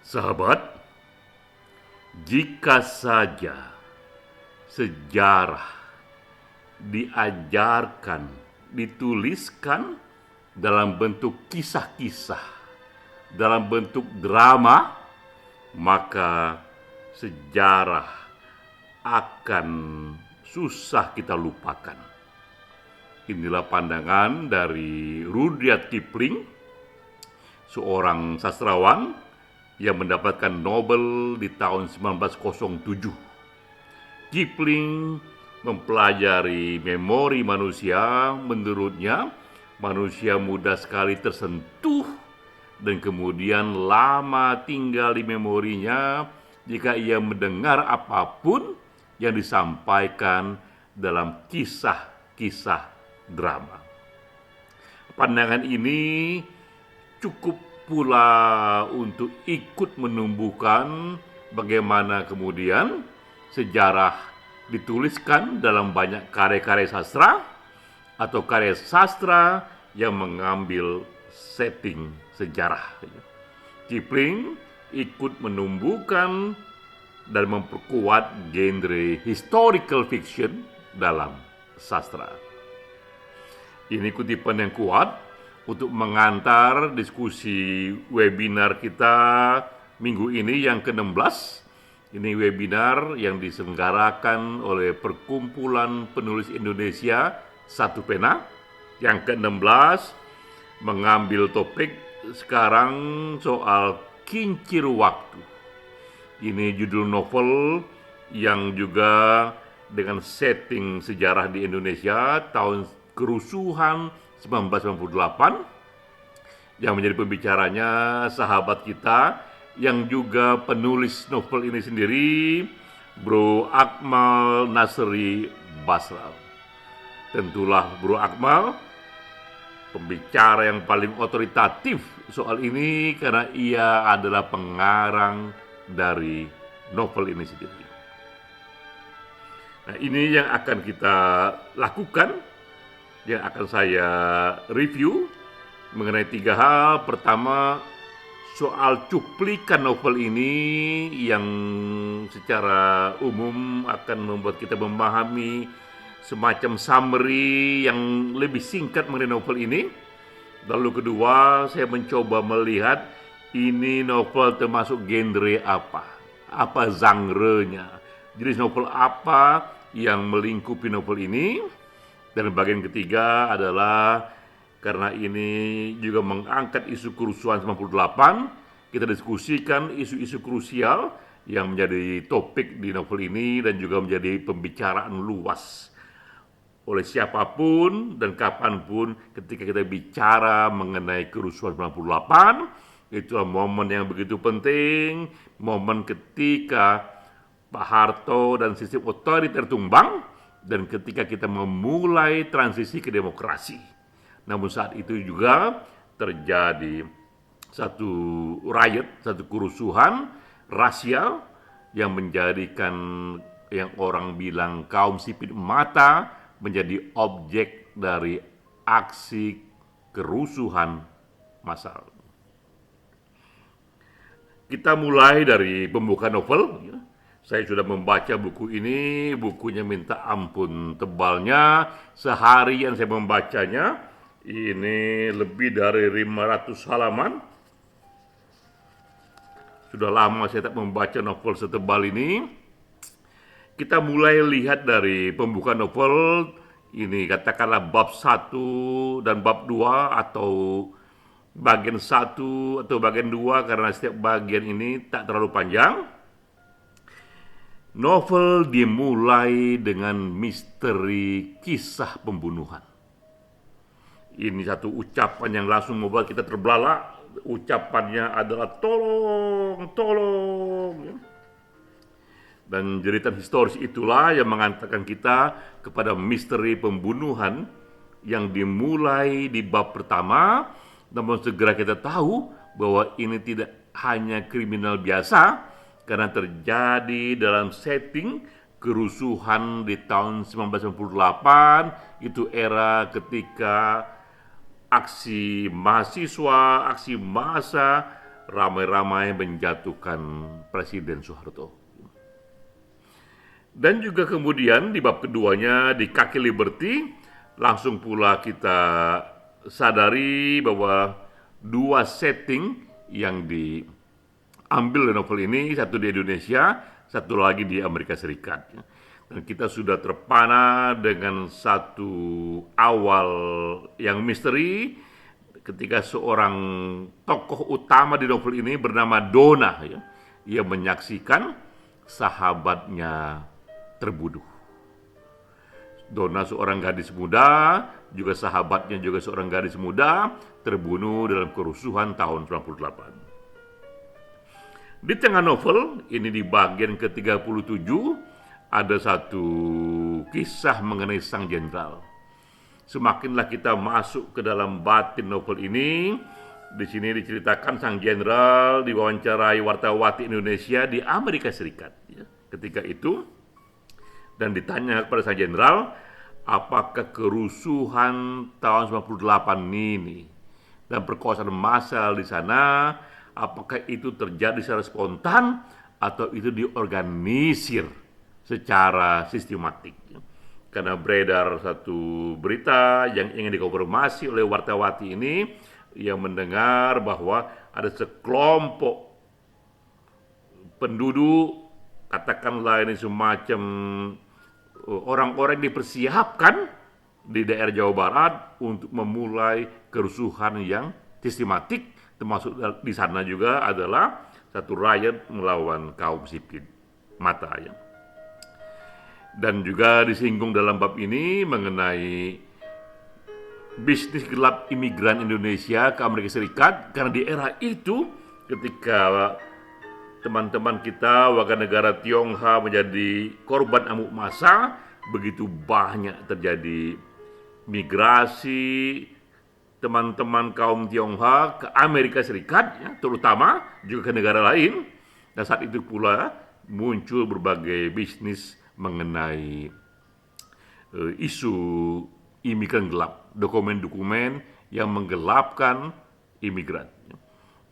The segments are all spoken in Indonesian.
Sahabat, jika saja sejarah diajarkan, dituliskan dalam bentuk kisah-kisah, dalam bentuk drama, maka sejarah akan susah kita lupakan. Inilah pandangan dari Rudyard Kipling, seorang sastrawan yang mendapatkan Nobel di tahun 1907. Kipling mempelajari memori manusia. Menurutnya, manusia mudah sekali tersentuh dan kemudian lama tinggal di memorinya jika ia mendengar apapun yang disampaikan dalam kisah-kisah drama. Pandangan ini cukup pula untuk ikut menumbuhkan bagaimana kemudian sejarah dituliskan dalam banyak karya-karya sastra atau karya sastra yang mengambil setting sejarah. Kipling ikut menumbuhkan dan memperkuat genre historical fiction dalam sastra. Ini kutipan yang kuat untuk mengantar diskusi webinar kita minggu ini yang ke-16. Ini webinar yang diselenggarakan oleh Perkumpulan Penulis Indonesia Satu Pena. Yang ke-16 mengambil topik sekarang soal Kincir Waktu. Ini judul novel yang juga dengan setting sejarah di Indonesia tahun kerusuhan 1998, yang menjadi pembicaranya sahabat kita yang juga penulis novel ini sendiri, Bro Akmal Nasri Basral. Tentulah Bro Akmal pembicara yang paling otoritatif soal ini karena ia adalah pengarang dari novel ini sendiri. Nah, ini yang akan kita lakukan, yang akan saya review mengenai 3 hal. Pertama, soal cuplikan novel ini yang secara umum akan membuat kita memahami semacam summary yang lebih singkat mengenai novel ini. Lalu kedua, saya mencoba melihat ini novel termasuk genre apa genre-nya. Jenis novel apa yang melingkupi novel ini. Dan bagian ketiga adalah karena ini juga mengangkat isu kerusuhan 98, kita diskusikan isu-isu krusial yang menjadi topik di novel ini dan juga menjadi pembicaraan luas oleh siapapun dan kapanpun ketika kita bicara mengenai kerusuhan 98. Itulah momen yang begitu penting, momen ketika Pak Harto dan sistem otoriter tumbang, dan ketika kita memulai transisi ke demokrasi. Namun saat itu juga terjadi satu riot, satu kerusuhan rasial yang menjadikan yang orang bilang kaum sipil mata menjadi objek dari aksi kerusuhan massal. Kita mulai dari pembukaan novel. Saya sudah membaca buku ini, bukunya minta ampun tebalnya. Seharian saya membacanya. Ini lebih dari 500 halaman. Sudah lama saya tak membaca novel setebal ini. Kita mulai lihat dari pembukaan novel ini, katakanlah bab 1 dan bab 2 atau bagian 1 atau bagian 2 karena setiap bagian ini tak terlalu panjang. Novel dimulai dengan misteri kisah pembunuhan. Ini satu ucapan yang langsung membuat kita terbelalak. Ucapannya adalah tolong, tolong. Dan jeritan historis itulah yang mengantarkan kita kepada misteri pembunuhan yang dimulai di bab pertama. Namun segera kita tahu bahwa ini tidak hanya kriminal biasa, karena terjadi dalam setting kerusuhan di tahun 1998. Itu era ketika aksi mahasiswa, aksi massa ramai-ramai menjatuhkan Presiden Soeharto. Dan juga kemudian di bab keduanya di Kaki Liberty, langsung pula kita sadari bahwa dua setting yang diambil novel ini, satu di Indonesia, satu lagi di Amerika Serikat. Dan kita sudah terpana dengan satu awal yang misteri ketika seorang tokoh utama di novel ini bernama Donna, ya, ia menyaksikan sahabatnya terbunuh. Donna seorang gadis muda, juga sahabatnya juga seorang gadis muda, terbunuh dalam kerusuhan tahun 98. Di tengah novel, ini di bagian ke-37, ada satu kisah mengenai sang jenderal. Semakinlah kita masuk ke dalam batin novel ini, di sini diceritakan sang jenderal diwawancarai wartawati Indonesia di Amerika Serikat. Ketika itu, dan ditanya kepada sang jenderal, apakah kerusuhan tahun 98 ini dan perkosaan massal di sana, apakah itu terjadi secara spontan atau itu diorganisir secara sistematik? Karena beredar satu berita yang ingin dikonfirmasi oleh wartawati ini, yang mendengar bahwa ada sekelompok penduduk, katakanlah ini semacam orang-orang dipersiapkan di daerah Jawa Barat untuk memulai kerusuhan yang sistematik, termasuk di sana juga adalah satu riot melawan kaum sipil mata, ya. Dan juga disinggung dalam bab ini mengenai bisnis gelap imigran Indonesia ke Amerika Serikat, karena di era itu ketika teman-teman kita warga negara Tionghoa menjadi korban amuk massa, begitu banyak terjadi migrasi teman-teman kaum Tionghoa ke Amerika Serikat, ya, terutama juga ke negara lain. Dan saat itu pula muncul berbagai bisnis mengenai isu imigran gelap, dokumen-dokumen yang menggelapkan imigran.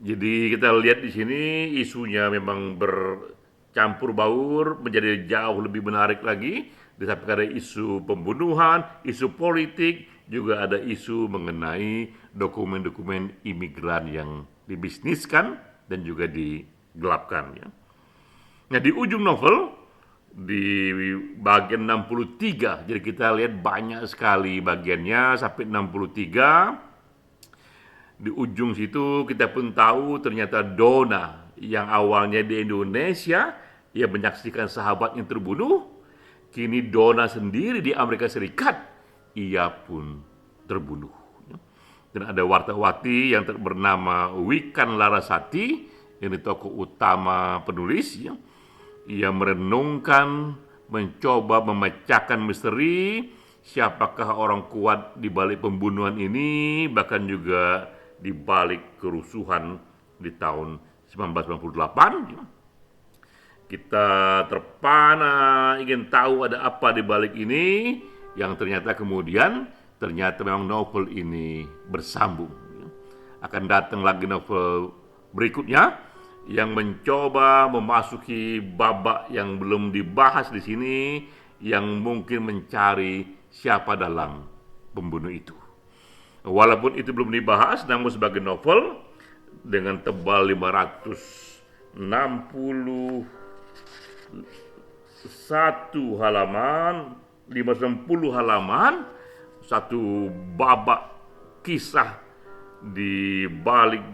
Jadi kita lihat di sini isunya memang bercampur baur, menjadi jauh lebih menarik lagi. Di samping ada isu pembunuhan, isu politik, juga ada isu mengenai dokumen-dokumen imigran yang dibisniskan dan juga digelapkan, ya. Nah, di ujung novel di bagian 63, jadi kita lihat banyak sekali bagiannya sampai 63. Di ujung situ kita pun tahu ternyata Donna yang awalnya di Indonesia, ia menyaksikan sahabatnya terbunuh, kini Donna sendiri di Amerika Serikat, ia pun terbunuh. Dan ada wartawati yang bernama Wikan Larasati, ini tokoh utama penulis, ya. Ia merenungkan, mencoba memecahkan misteri siapakah orang kuat di balik pembunuhan ini, bahkan juga di balik kerusuhan di tahun 1998. Kita terpana ingin tahu ada apa di balik ini, yang ternyata kemudian memang novel ini bersambung. Akan datang lagi novel berikutnya yang mencoba memasuki babak yang belum dibahas di sini, yang mungkin mencari siapa dalam pembunuh itu. Walaupun itu belum dibahas, namun sebagai novel dengan tebal 561 halaman, 560 halaman, satu babak kisah di balik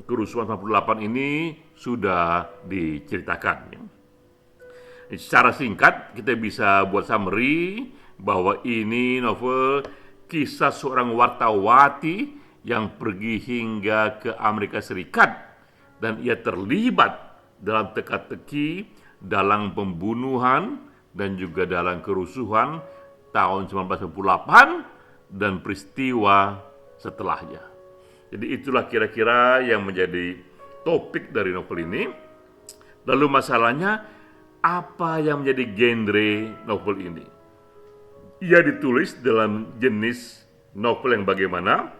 kerusuhan 98 ini sudah diceritakan. Secara singkat kita bisa buat summary bahwa ini novel kisah seorang wartawati yang pergi hingga ke Amerika Serikat dan ia terlibat dalam teka-teki dalam pembunuhan dan juga dalam kerusuhan tahun 1998 dan peristiwa setelahnya. Jadi itulah kira-kira yang menjadi topik dari novel ini. Lalu masalahnya, apa yang menjadi genre novel ini? Ia ditulis dalam jenis novel yang bagaimana?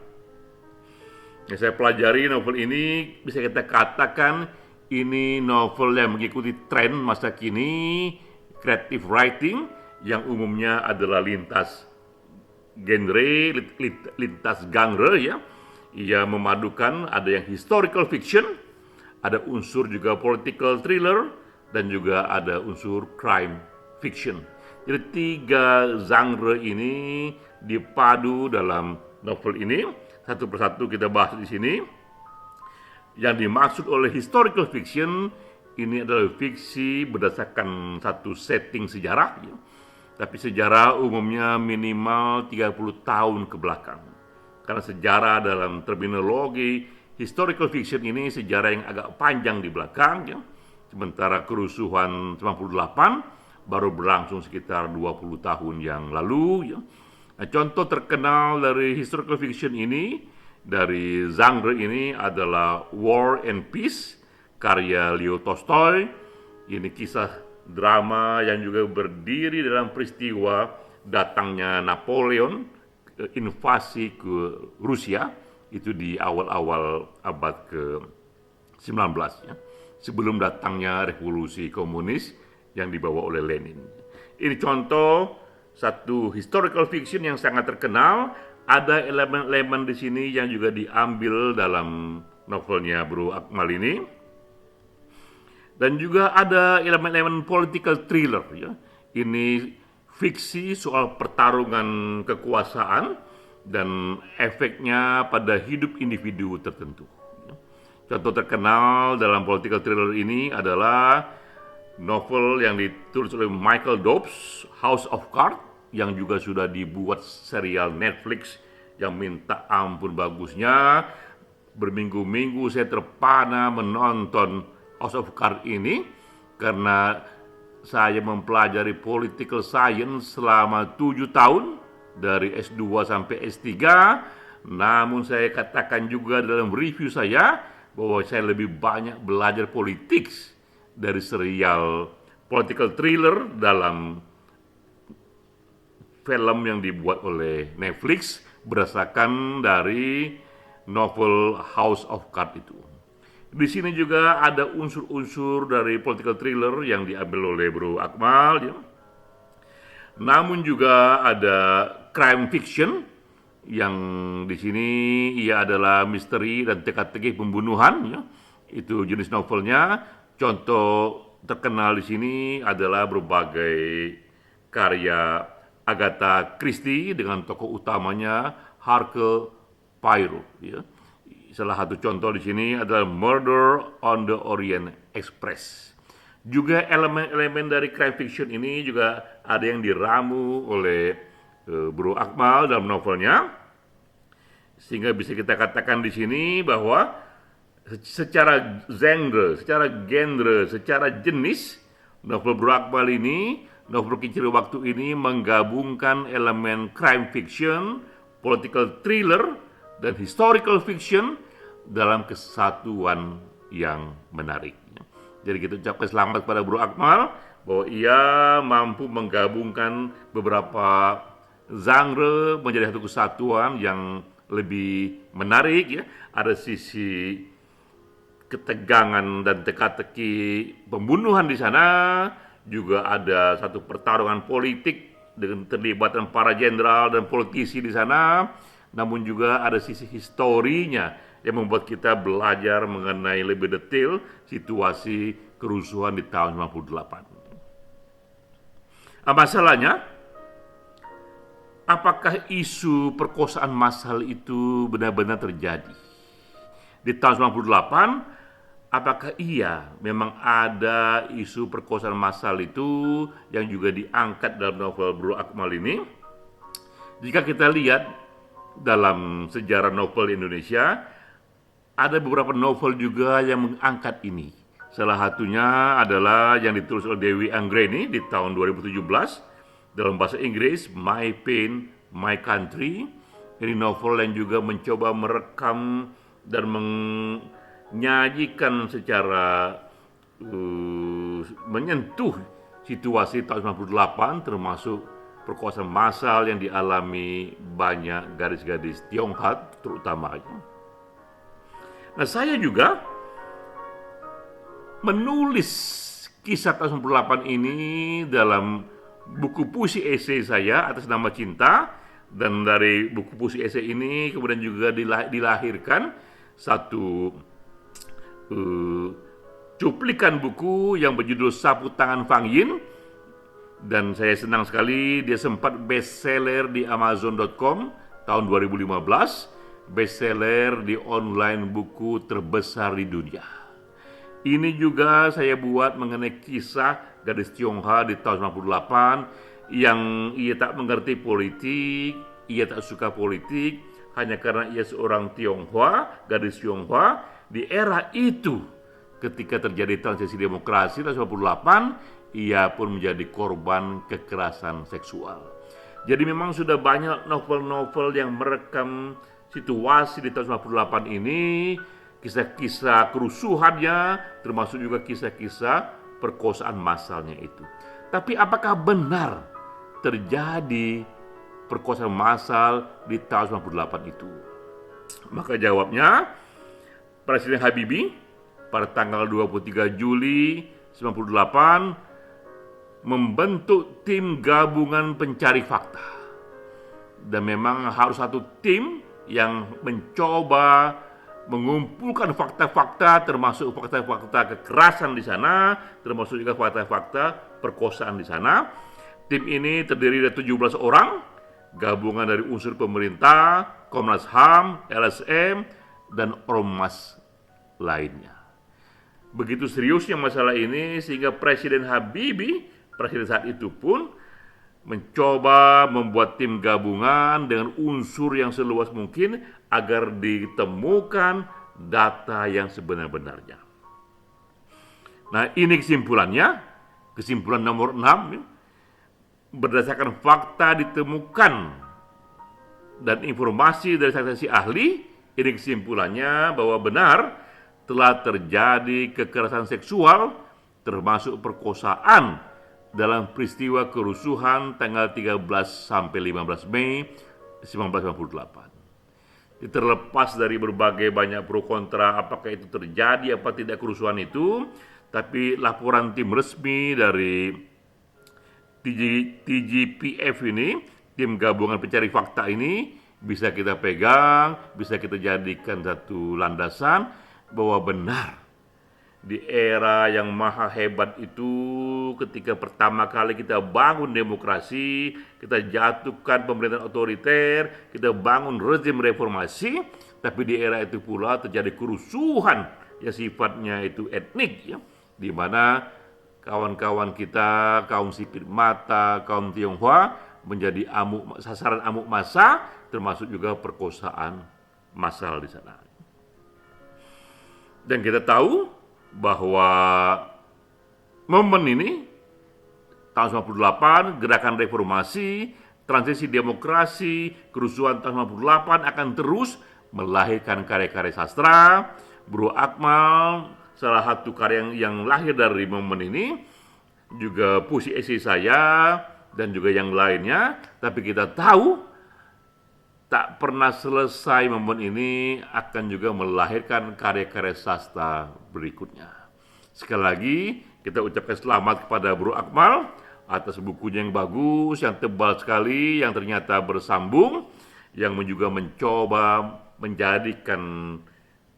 Yang saya pelajari novel ini bisa kita katakan ini novel yang mengikuti tren masa kini, creative writing yang umumnya adalah lintas genre, lintas genre ya. Ia memadukan ada yang historical fiction, ada unsur juga political thriller, dan juga ada unsur crime fiction. Jadi tiga genre ini dipadu dalam novel ini. Satu persatu kita bahas di sini. Yang dimaksud oleh historical fiction ini adalah fiksi berdasarkan satu setting sejarah ya. Tapi sejarah umumnya minimal 30 tahun ke belakang. Karena sejarah dalam terminologi historical fiction ini sejarah yang agak panjang di belakang ya. Sementara kerusuhan 98 baru berlangsung sekitar 20 tahun yang lalu ya. Nah, contoh terkenal dari historical fiction ini, dari genre ini adalah War and Peace, karya Leo Tolstoy. Ini kisah drama yang juga berdiri dalam peristiwa datangnya Napoleon, invasi ke Rusia, itu di awal-awal abad ke-19 ya. Sebelum datangnya revolusi komunis yang dibawa oleh Lenin. Ini contoh satu historical fiction yang sangat terkenal. Ada elemen-elemen di sini yang juga diambil dalam novelnya Bro Akmal ini. Dan juga ada elemen-elemen political thriller ya. Ini fiksi soal pertarungan kekuasaan dan efeknya pada hidup individu tertentu. Contoh terkenal dalam political thriller ini adalah novel yang ditulis oleh Michael Dobbs, House of Cards, yang juga sudah dibuat serial Netflix yang minta ampun bagusnya. Berminggu-minggu saya terpana menonton House of Cards ini karena saya mempelajari political science selama 7 tahun dari S2 sampai S3. Namun saya katakan juga dalam review saya bahwa saya lebih banyak belajar politik dari serial political thriller dalam film yang dibuat oleh Netflix berdasarkan dari novel House of Cards itu. Di sini juga ada unsur-unsur dari political thriller yang diambil oleh Bro Akmal ya. Namun juga ada crime fiction yang di sini ia adalah misteri dan teka-teki pembunuhan ya. Itu jenis novelnya. Contoh terkenal di sini adalah berbagai karya Agatha Christie dengan tokoh utamanya Hercule Poirot ya. Salah satu contoh di sini adalah Murder on the Orient Express. Juga elemen-elemen dari crime fiction ini juga ada yang diramu oleh Bro Akmal dalam novelnya. Sehingga bisa kita katakan di sini bahwa secara genre, secara jenis novel Bro Akmal ini, novel Kincir Waktu ini menggabungkan elemen crime fiction, political thriller, dan historical fiction dalam kesatuan yang menarik. Jadi kita ucapkan selamat kepada Bro Akmal bahwa ia mampu menggabungkan beberapa genre menjadi satu kesatuan yang lebih menarik ya. Ada sisi ketegangan dan teka-teki pembunuhan di sana, juga ada satu pertarungan politik dengan terlibatan para jenderal dan politisi di sana. Namun juga ada sisi historinya yang membuat kita belajar mengenai lebih detail situasi kerusuhan di tahun 98. Masalahnya, apakah isu perkosaan massal itu benar-benar terjadi? Di tahun 98, apakah iya memang ada isu perkosaan massal itu yang juga diangkat dalam novel Bro Akmal ini? Jika kita lihat dalam sejarah novel Indonesia, ada beberapa novel juga yang mengangkat ini. Salah satunya adalah yang ditulis oleh Dewi Anggreni di tahun 2017 dalam bahasa Inggris, My Pain, My Country. Ini novel yang juga mencoba merekam dan menyajikan secara menyentuh situasi tahun 98 termasuk perkosaan massal yang dialami banyak gadis-gadis Tionghoa terutamanya. Nah, saya juga menulis kisah tahun 98 ini dalam buku puisi esai saya atas nama Cinta, dan dari buku puisi esai ini kemudian juga dilahirkan satu cuplikan buku yang berjudul Sapu Tangan Fang Yin, dan saya senang sekali dia sempat bestseller di Amazon.com tahun 2015, bestseller di online buku terbesar di dunia. Ini juga saya buat mengenai kisah gadis Tionghoa di tahun 98 yang ia tak mengerti politik, ia tak suka politik hanya karena ia seorang Tionghoa, gadis Tionghoa di era itu. Ketika terjadi transisi demokrasi tahun 98, ia pun menjadi korban kekerasan seksual. Jadi memang sudah banyak novel-novel yang merekam situasi di tahun 98 ini, kisah-kisah kerusuhannya, termasuk juga kisah-kisah perkosaan massalnya itu. Tapi apakah benar terjadi perkosaan massal di tahun 98 itu? Maka jawabnya, Presiden Habibie pada tanggal 23 Juli 98 membentuk tim gabungan pencari fakta. Dan memang harus satu tim yang mencoba mengumpulkan fakta-fakta, termasuk fakta-fakta kekerasan di sana, termasuk juga fakta-fakta perkosaan di sana. Tim ini terdiri dari 17 orang, gabungan dari unsur pemerintah, Komnas HAM, LSM, dan ormas lainnya. Begitu seriusnya masalah ini sehingga Presiden Habibie, presiden saat itu pun mencoba membuat tim gabungan dengan unsur yang seluas mungkin agar ditemukan data yang sebenar-benarnya. Nah, ini kesimpulan nomor 6, berdasarkan fakta ditemukan dan informasi dari saksi ahli, ini kesimpulannya bahwa benar telah terjadi kekerasan seksual termasuk perkosaan dalam peristiwa kerusuhan tanggal 13 sampai 15 Mei 1998. Terlepas dari berbagai banyak pro kontra apakah itu terjadi apa tidak kerusuhan itu, tapi laporan tim resmi dari TGPF ini, tim gabungan pencari fakta ini, bisa kita pegang, bisa kita jadikan satu landasan bahwa benar di era yang maha hebat itu, ketika pertama kali kita bangun demokrasi, kita jatuhkan pemerintahan otoriter, kita bangun rezim reformasi, tapi di era itu pula terjadi kerusuhan yang sifatnya itu etnik, ya, di mana kawan-kawan kita, kaum sipit mata, kaum Tionghoa menjadi sasaran amuk massa, termasuk juga perkosaan massal di sana. Dan kita tahu bahwa momen ini tahun 98, gerakan reformasi, transisi demokrasi, kerusuhan tahun 98 akan terus melahirkan karya-karya sastra. Bro Akmal salah satu karya yang lahir dari momen ini, juga puisi esai saya dan juga yang lainnya. Tapi kita tahu tak pernah selesai momen ini akan juga melahirkan karya-karya sastra berikutnya. Sekali lagi kita ucapkan selamat kepada Bro Akmal atas bukunya yang bagus, yang tebal sekali, yang ternyata bersambung, yang juga mencoba menjadikan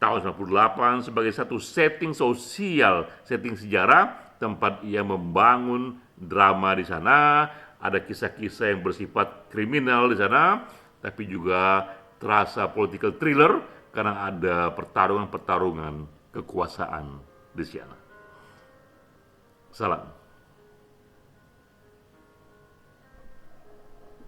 tahun 98 sebagai satu setting sosial, setting sejarah, tempat ia membangun drama di sana, ada kisah-kisah yang bersifat kriminal di sana, tapi juga terasa political thriller karena ada pertarungan-pertarungan kekuasaan di sana. Salam.